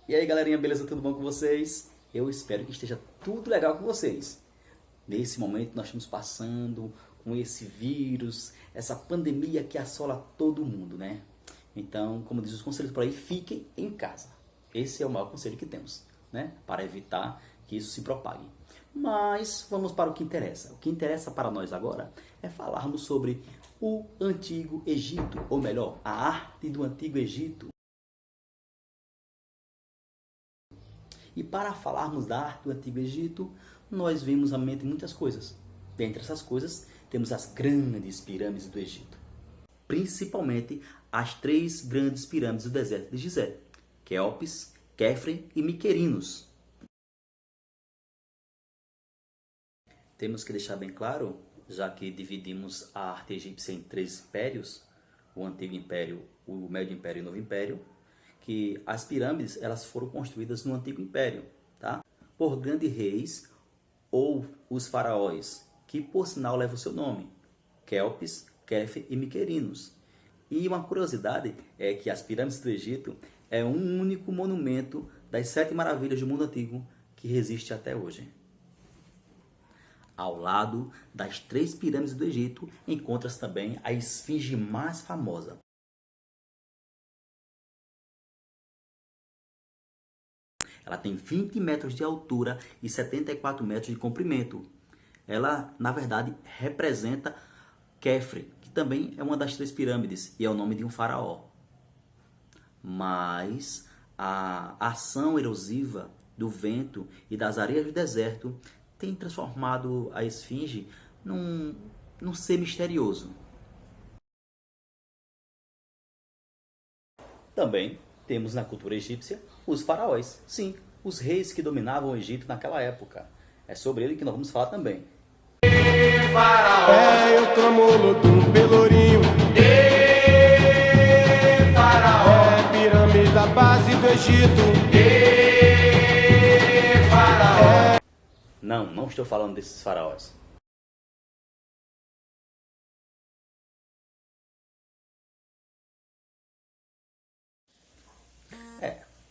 E aí galerinha, beleza? Tudo bom com vocês? Eu espero que esteja tudo legal com vocês. Nesse momento nós estamos passando com esse vírus, essa pandemia que assola todo mundo, né? Então, como diz os conselhos por aí, fiquem em casa. Esse é o maior conselho que temos, né? Para evitar que isso se propague. Mas vamos para o que interessa. O que interessa para nós agora é falarmos sobre o Antigo Egito, ou melhor, a arte do Antigo Egito. E para falarmos da arte do Antigo Egito, nós vemos à mente muitas coisas. Dentre essas coisas, temos as grandes pirâmides do Egito. Principalmente as 3 grandes pirâmides do deserto de Gizé: Quéops, Quefre e Miquerinos. Temos que deixar bem claro, já que dividimos a arte egípcia em 3 impérios, o Antigo Império, o Médio Império e o Novo Império, que as pirâmides elas foram construídas no Antigo Império, tá? Por grandes reis ou os faraós, que por sinal levam o seu nome: Quéops, Quefre e Miquerinos. E uma curiosidade é que as pirâmides do Egito é um único monumento das 7 maravilhas do mundo antigo que resiste até hoje. Ao lado das 3 pirâmides do Egito, encontra-se também a esfinge mais famosa. Ela tem 20 metros de altura e 74 metros de comprimento. Ela, na verdade, representa Quefre, que também é uma das 3 pirâmides e é o nome de um faraó. Mas a ação erosiva do vento e das areias do deserto tem transformado a esfinge num ser misterioso. Também temos na cultura egípcia os faraós. Sim, os reis que dominavam o Egito naquela época. É sobre ele que nós vamos falar também. É, eu clamo Lodum Pelourinho. Faraó. É, pirâmide da base do Egito. Faraó. Não estou falando desses faraós.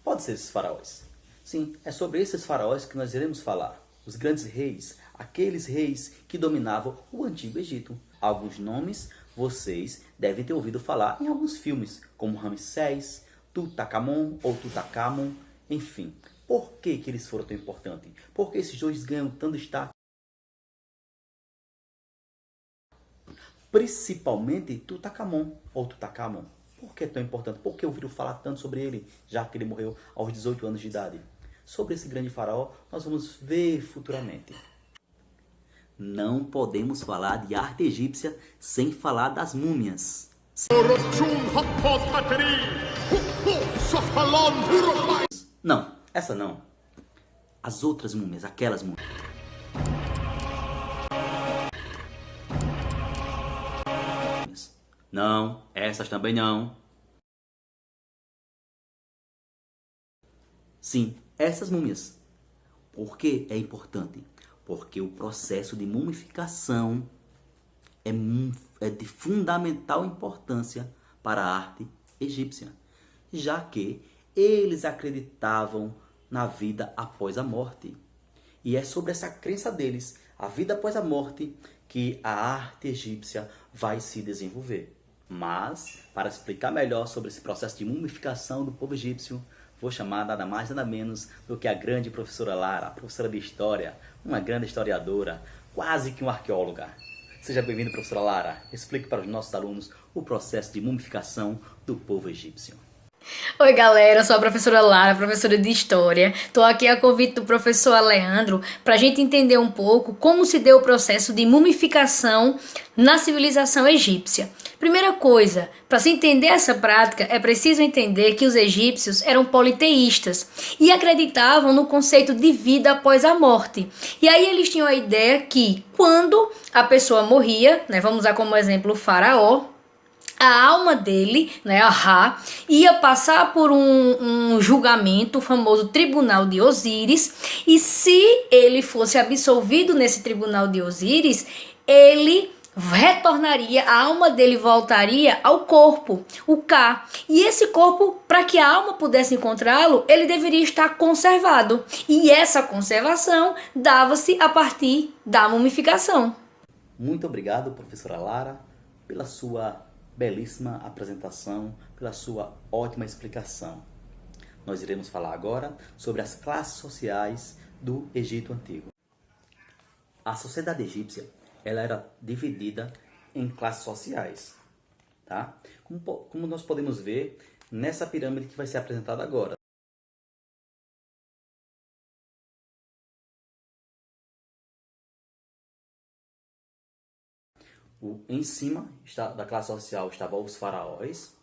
Pode ser esses faraós. Sim, é sobre esses faraós que nós iremos falar. Os grandes reis, aqueles reis que dominavam o Antigo Egito. Alguns nomes vocês devem ter ouvido falar em alguns filmes, como Ramsés, Tutankhamon ou Tutankhamon, enfim. Por que eles foram tão importantes? Por que esses dois ganham tanto destaque? Principalmente Tutankhamon ou Tutankhamon. Por que é tão importante? Por que eu ouvi falar tanto sobre ele, já que ele morreu aos 18 anos de idade? Sobre esse grande faraó, nós vamos ver futuramente. Não podemos falar de arte egípcia sem falar das múmias. Não, essa não. As outras múmias, aquelas múmias. Não, essas também não. Sim, essas múmias. Por que é importante? Porque o processo de mumificação é de fundamental importância para a arte egípcia, já que eles acreditavam na vida após a morte. E é sobre essa crença deles, a vida após a morte, que a arte egípcia vai se desenvolver. Mas, para explicar melhor sobre esse processo de mumificação do povo egípcio, vou chamar nada mais nada menos do que a grande professora Lara, professora de História, uma grande historiadora, quase que uma arqueóloga. Seja bem-vinda, professora Lara. Explique para os nossos alunos o processo de mumificação do povo egípcio. Oi galera, eu sou a professora Lara, professora de História. Estou aqui a convite do professor Aleandro para a gente entender um pouco como se deu o processo de mumificação na civilização egípcia. Primeira coisa, para se entender essa prática, é preciso entender que os egípcios eram politeístas e acreditavam no conceito de vida após a morte. E aí eles tinham a ideia que quando a pessoa morria, vamos usar como exemplo o faraó, a alma dele, a Ra, ia passar por um julgamento, o famoso Tribunal de Osíris, e se ele fosse absolvido nesse Tribunal de Osíris, ele retornaria, a alma dele voltaria ao corpo, o Ka. E esse corpo, para que a alma pudesse encontrá-lo, ele deveria estar conservado. E essa conservação dava-se a partir da mumificação. Muito obrigado, professora Lara, pela sua belíssima apresentação, pela sua ótima explicação. Nós iremos falar agora sobre as classes sociais do Egito Antigo. A sociedade egípcia, ela era dividida em classes sociais, tá? Como nós podemos ver nessa pirâmide que vai ser apresentada agora. Em cima da classe social estavam os faraós,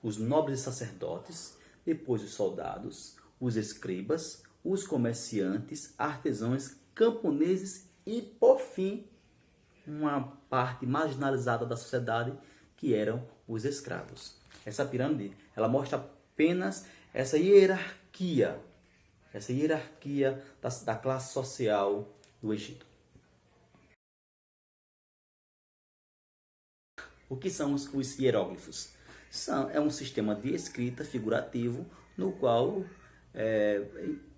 os nobres e sacerdotes, depois os soldados, os escribas, os comerciantes, artesãos, camponeses e, por fim, uma parte marginalizada da sociedade, que eram os escravos. Essa pirâmide, ela mostra apenas essa hierarquia da classe social do Egito. O que são os hieróglifos? É um sistema de escrita figurativo no qual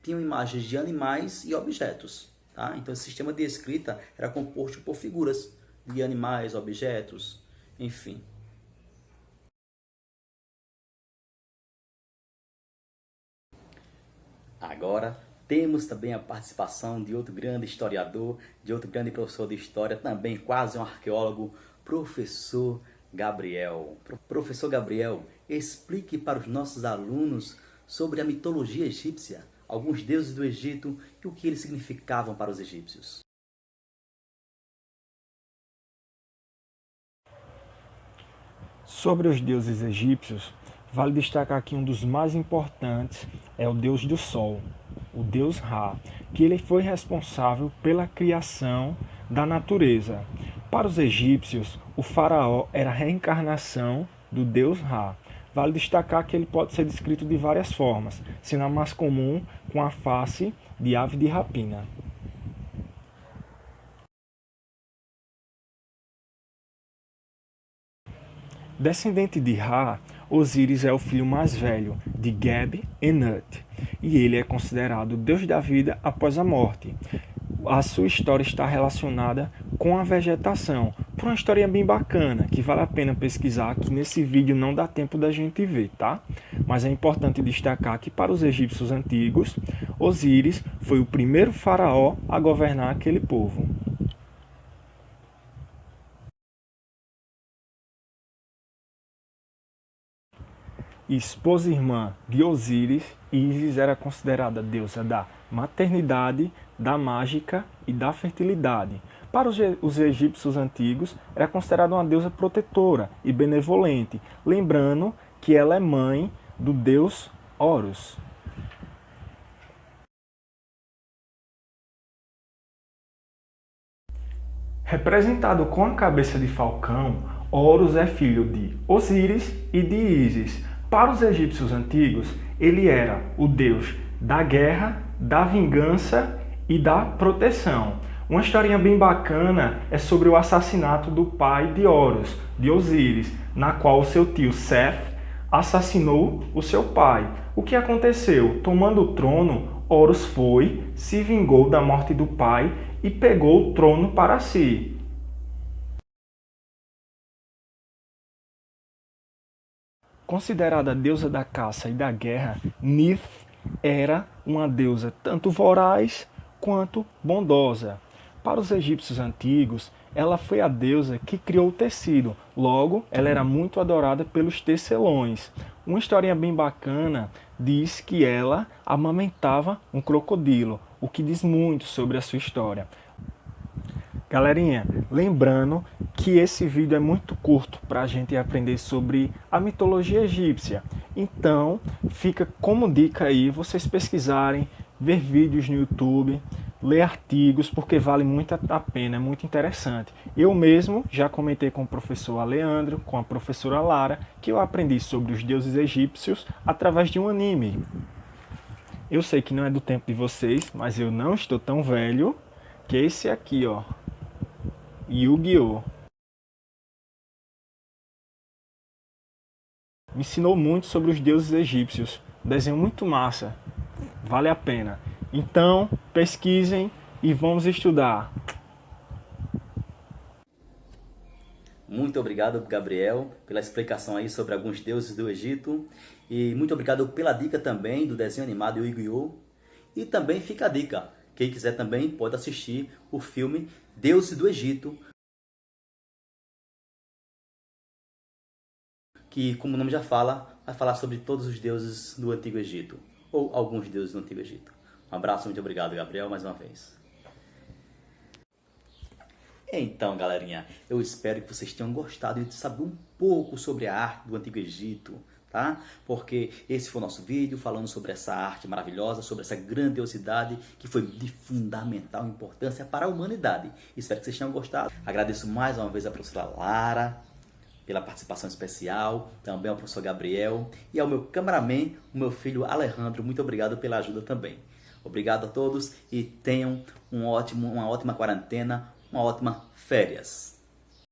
tinham imagens de animais e objetos. Tá? Então, esse sistema de escrita era composto por figuras de animais, objetos, enfim. Agora, temos também a participação de outro grande historiador, de outro grande professor de história, também quase um arqueólogo, professor Gabriel. Professor Gabriel, explique para os nossos alunos sobre a mitologia egípcia, alguns deuses do Egito e o que eles significavam para os egípcios. Sobre os deuses egípcios, vale destacar que um dos mais importantes é o deus do sol, o deus Ra, que ele foi responsável pela criação da natureza. Para os egípcios, o faraó era a reencarnação do deus Ra. Vale destacar que ele pode ser descrito de várias formas, sendo a mais comum com a face de ave de rapina. Descendente de Ra, Osíris é o filho mais velho de Geb e Nut, e ele é considerado o deus da vida após a morte. A sua história está relacionada com a vegetação, por uma história bem bacana, que vale a pena pesquisar, que nesse vídeo não dá tempo da gente ver, tá? Mas é importante destacar que para os egípcios antigos, Osíris foi o primeiro faraó a governar aquele povo. Esposa e irmã de Osíris, Ísis era considerada deusa da maternidade, da mágica e da fertilidade. Para os egípcios antigos, era considerada uma deusa protetora e benevolente, lembrando que ela é mãe do deus Horus. Representado com a cabeça de falcão, Horus é filho de Osíris e de Ísis. Para os egípcios antigos, ele era o deus da guerra, da vingança e da proteção. Uma historinha bem bacana é sobre o assassinato do pai de Horus, de Osíris, na qual o seu tio Seth assassinou o seu pai. O que aconteceu? Tomando o trono, Horus foi, se vingou da morte do pai e pegou o trono para si. Considerada a deusa da caça e da guerra, Nith era uma deusa tanto voraz quanto bondosa. Para os egípcios antigos, ela foi a deusa que criou o tecido, logo ela era muito adorada pelos tecelões. Uma historinha bem bacana diz que ela amamentava um crocodilo, o que diz muito sobre a sua história. Galerinha, lembrando que esse vídeo é muito curto para a gente aprender sobre a mitologia egípcia. Então, fica como dica aí vocês pesquisarem, ver vídeos no YouTube, ler artigos, porque vale muito a pena, é muito interessante. Eu mesmo já comentei com o professor Leandro, com a professora Lara, que eu aprendi sobre os deuses egípcios através de um anime. Eu sei que não é do tempo de vocês, mas eu não estou tão velho, que esse aqui, ó, Yu-Gi-Oh! me ensinou muito sobre os deuses egípcios. Um desenho muito massa, vale a pena. Então, pesquisem e vamos estudar. Muito obrigado, Gabriel, pela explicação aí sobre alguns deuses do Egito. E muito obrigado pela dica também do desenho animado Yu-Gi-Oh! E também fica a dica. Quem quiser também pode assistir o filme Deuses do Egito, que, como o nome já fala, vai falar sobre todos os deuses do Antigo Egito, ou alguns deuses do Antigo Egito. Um abraço, muito obrigado, Gabriel, mais uma vez. Então, galerinha, eu espero que vocês tenham gostado de saber um pouco sobre a arte do Antigo Egito, tá? Porque esse foi o nosso vídeo falando sobre essa arte maravilhosa, sobre essa grandiosidade que foi de fundamental importância para a humanidade. Espero que vocês tenham gostado. Agradeço mais uma vez a professora Lara pela participação especial, também ao professor Gabriel e ao meu cameraman, o meu filho Alejandro. Muito obrigado pela ajuda também. Obrigado a todos e tenham uma ótima quarentena, uma ótima férias.